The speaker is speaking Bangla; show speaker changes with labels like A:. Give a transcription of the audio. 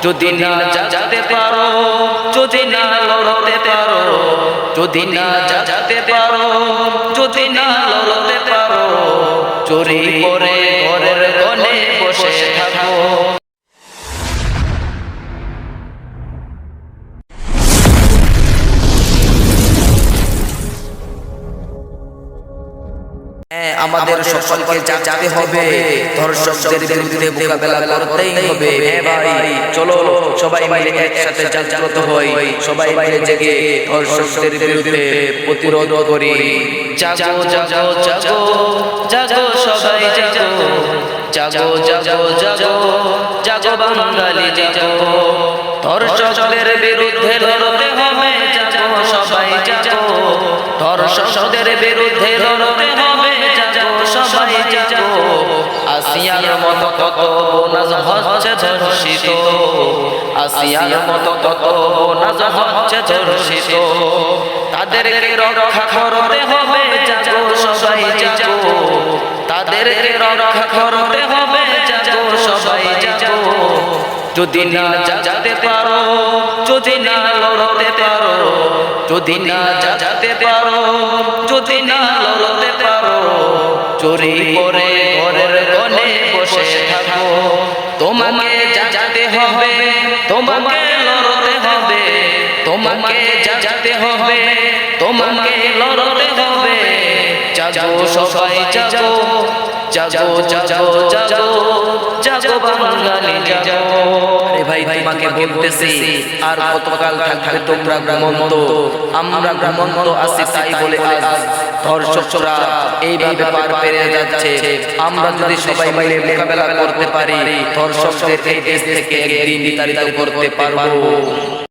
A: যদি না জাগাতে পারো, যদি না লড়তে পারো, যদি না জাগাতে পারো, যদি না লড়তে পারো, চুরি করে ঘরের কোণে বসে থাকো। আমাদের সকলকে জাগতে হবে, ধর্ষকদের বিরুদ্ধে মোকাবেলা করতেই হবে। ভাই চলো সবাই মিলে একসাথে জাগ্রত হই, সবাই মিলে জেগে ধর্ষকদের বিরুদ্ধে প্রতিরোধ করি। জাগো জাগো জাগো জাগো সবাই জাগো, জাগো জাগো জাগো জাগো বাঙালি জাগো, ধর্ষকদের বিরুদ্ধে লড়তে হবে। জাগো সবাই জাগো, ধর্ষকদের বিরুদ্ধে লড়তে হবে। জাগো সবাই জাগো, আসিয়ার মতো কত বোনাস হচ্ছে ধর্ষিত, আসিয়ার মতো কত বোনাস হচ্ছে ধর্ষিত, তাদেরকে রক্ষা করতে হবে। জাগো সবাই জাগো, তাদেরকে রক্ষা করতে হবে। জাগো সবাই জাগো, যদি না জাগাতে পারো, যদি না লড়তে পারো, যদি না জাগাতে পারো, যদি না লড়তে পারো, চুরি করে ঘরের কোণে বসে থাকো। তোমাকে জাগাতে হবে, তোমাকে লড়তে হবে, তোমাকে জাগাতে হবে, তোমাকে লড়তে হবে। জাগো সবাই জাগো, জাগো জাগো জাগো জাগো বাঙালি জাগো। আরে ভাই তোমাকে বলতেছি, আর কতকাল থাকবে তোমরা ঘুমন্ত? আমরা ঘুমন্ত আছি তাই বলে আজ ধর্ষকরা এইভাবে পার পেরে যাচ্ছে। আমরা যদি সবাই মিলে মোকাবেলা করতে পারি, ধর্ষকদের এই দেশ থেকে একদিন বিতাড়িত করতে পারবো।